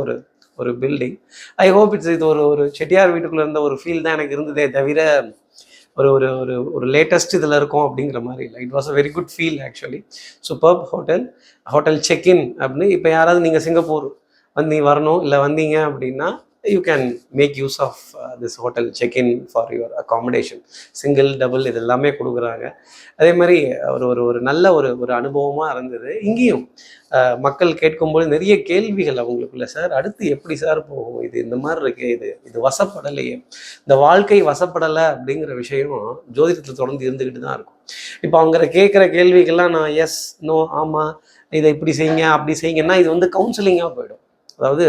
ஒரு பில்டிங். ஐ ஹோப் இது ஒரு செட்டியார் வீட்டுக்குள்ளே இருந்த ஒரு ஃபீல் தான் எனக்கு இருந்ததே தவிர ஒரு ஒரு ஒரு ஒரு லேட்டஸ்ட் இதில் இருக்கும் அப்படிங்கிற மாதிரி இல்லை. It was a very good feel actually. Superb hotel check in அப்படின்னு. இப்போ யாராவது நீங்கள் சிங்கப்பூர் வரணும் இல்லை வந்தீங்க அப்படின்னா you can make use of this hotel check in for your accommodation. Single double இது எல்லாமே கொடுக்குறாங்க. அதே மாதிரி ஒரு நல்ல ஒரு அனுபவமாக இருந்தது. இங்கேயும் மக்கள் கேட்கும்போது நிறைய கேள்விகள் அவங்களுக்குள்ள. சார் அடுத்து எப்படி சார் போகும், இது இந்த மாதிரி இருக்கு, இது வசப்படலையே, இந்த வாழ்க்கை வசப்படலை அப்படிங்கிற விஷயம் ஜோதிடத்தில் தொடர்ந்து இருந்துக்கிட்டு தான் இருக்கும். இப்போ அவங்க கேட்குற கேள்விகள்லாம் நான் எஸ் நோ ஆமாம் இதை இப்படி செய்யுங்க அப்படி செய்யுங்கன்னா இது வந்து கவுன்சிலிங்காக போயிடும். அதாவது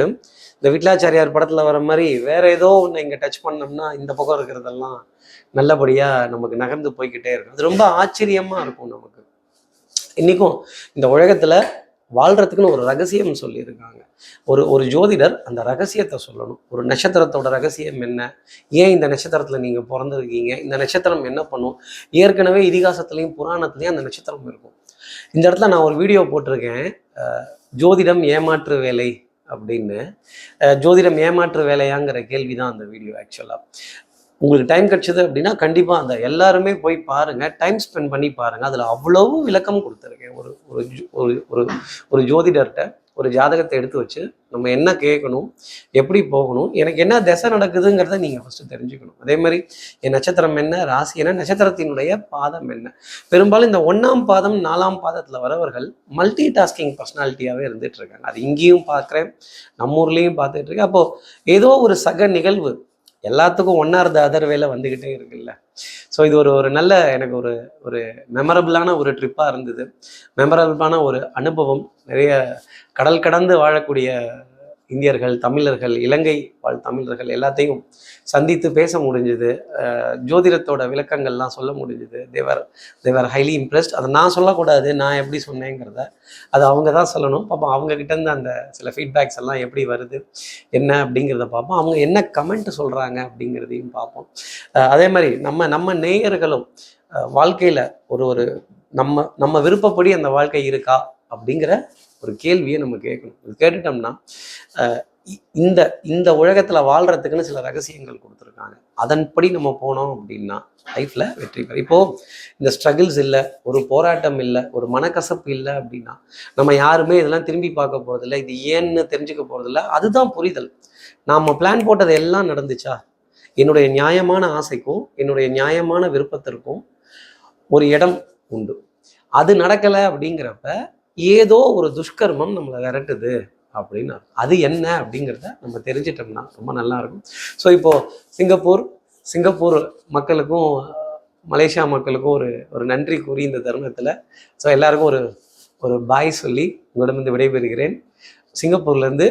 இந்த விட்லாச்சாரியார் படத்தில் வர மாதிரி வேற ஏதோ ஒன்று இங்கே டச் பண்ணோம்னா இந்த பக்கம் இருக்கிறதெல்லாம் நல்லபடியாக நமக்கு நகர்ந்து போய்கிட்டே இருக்கும். அது ரொம்ப ஆச்சரியமாக இருக்கும் நமக்கு. இன்றைக்கும் இந்த உலகத்தில் வாழ்கிறதுக்குன்னு ஒரு ரகசியம் சொல்லியிருக்காங்க. ஒரு ஜோதிடர் அந்த ரகசியத்தை சொல்லணும். ஒரு நட்சத்திரத்தோட ரகசியம் என்ன, ஏன் இந்த நட்சத்திரத்தில் நீங்கள் பிறந்திருக்கீங்க, இந்த நட்சத்திரம் என்ன பண்ணும். ஏற்கனவே இதிகாசத்துலேயும் புராணத்துலேயும் அந்த நட்சத்திரம் இருக்கும். இந்த இடத்துல நான் ஒரு வீடியோ போட்டிருக்கேன், ஜோதிடம் ஏமாற்று வேலை அப்படின்னு. ஜோதிடம் ஏமாற்று வேலையாங்கிற கேள்வி தான் அந்த வீடியோ. ஆக்சுவலாக உங்களுக்கு டைம் கிடச்சிது அப்படின்னா கண்டிப்பாக அந்த எல்லாருமே போய் பாருங்கள், டைம் ஸ்பெண்ட் பண்ணி பாருங்கள். அதில் அவ்வளவு விளக்கம் கொடுத்துருக்கேன். ஒரு ஜோதிடர்கிட்ட ஒரு ஜாதகத்தை எடுத்து வச்சு நம்ம என்ன கேட்கணும், எப்படி போகணும், எனக்கு என்ன திசை நடக்குதுங்கிறத நீங்கள் ஃபஸ்ட்டு தெரிஞ்சுக்கணும். அதே மாதிரி என் நட்சத்திரம் என்ன, ராசி என்ன, நட்சத்திரத்தினுடைய பாதம் என்ன. பெரும்பாலும் இந்த 1ஆம் பாதம் 4ஆம் பாதத்தில் வரவர்கள் மல்டி டாஸ்கிங் பர்சனாலிட்டியாகவே இருந்துட்டு இருக்காங்க. அது இங்கேயும் பார்க்குறேன், நம்ம ஊர்லேயும் பார்த்துட்டு இருக்கேன். அப்போது ஏதோ ஒரு சக நிகழ்வு எல்லாத்துக்கும் ஒன் ஆர் த அதர் வேலை வந்துக்கிட்டே இருக்குல்ல. ஸோ இது ஒரு நல்ல எனக்கு ஒரு மெமரபிளான ஒரு ட்ரிப்பாக இருந்தது. மெமரபிளான ஒரு அனுபவம். நிறைய கடல் கடந்து வாழக்கூடிய இந்தியர்கள், தமிழர்கள், இலங்கை வாழ் தமிழர்கள் எல்லாத்தையும் சந்தித்து பேச முடிஞ்சுது. ஜோதிடத்தோட விளக்கங்கள்லாம் சொல்ல முடிஞ்சுது. தேவர் ஹைலி இம்ப்ரெஸ்ட். அதை நான் சொல்லக்கூடாது, நான் எப்படி சொன்னேங்கிறத அது அவங்க தான் சொல்லணும். பார்ப்போம் அவங்கக்கிட்டேருந்து அந்த சில ஃபீட்பேக்ஸ் எல்லாம் எப்படி வருது என்ன அப்படிங்கிறத பார்ப்போம். அவங்க என்ன கமெண்ட் சொல்கிறாங்க அப்படிங்கிறதையும் பார்ப்போம். அதே மாதிரி நம்ம நேயர்களும் வாழ்க்கையில் ஒரு நம்ம விருப்பப்படி அந்த வாழ்க்கை இருக்கா அப்படிங்கிற ஒரு கேள்வியை நம்ம கேட்கணும். இது கேட்டுட்டோம்னா இந்த உலகத்தில் வாழ்கிறதுக்குன்னு சில ரகசியங்கள் கொடுத்துருக்காங்க. அதன்படி நம்ம போனோம் அப்படின்னா லைஃப்பில் வெற்றி பெறும். இப்போது இந்த ஸ்ட்ரகிள்ஸ் இல்லை, ஒரு போராட்டம் இல்லை, ஒரு மனக்கசப்பு இல்லை அப்படின்னா நம்ம யாருமே இதெல்லாம் திரும்பி பார்க்க போகிறதில்ல, இது ஏன்னு தெரிஞ்சுக்க போகிறதில்ல. அதுதான் புரிதல். நாம் பிளான் போட்டது எல்லாம் நடந்துச்சா, என்னுடைய நியாயமான ஆசைக்கும் என்னுடைய நியாயமான விருப்பத்திற்கும் ஒரு இடம் உண்டு. அது நடக்கலை அப்படிங்கிறப்ப ஏதோ ஒரு துஷ்கர்மம் நம்மளை விரட்டுது அப்படின்னு அது என்ன அப்படிங்கிறத நம்ம தெரிஞ்சிட்டோம்னா ரொம்ப நல்லா இருக்கும். ஸோ இப்போது சிங்கப்பூர் மக்களுக்கும் மலேசியா மக்களுக்கும் ஒரு நன்றி கூறி இந்த தருணத்தில் ஸோ எல்லாருக்கும் ஒரு பாய் சொல்லி உங்களிடமிருந்து விடைபெறுகிறேன். சிங்கப்பூர்லேருந்து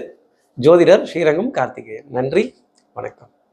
ஜோதிடர் ஸ்ரீரங்கம் கார்த்திகேயன். நன்றி, வணக்கம்.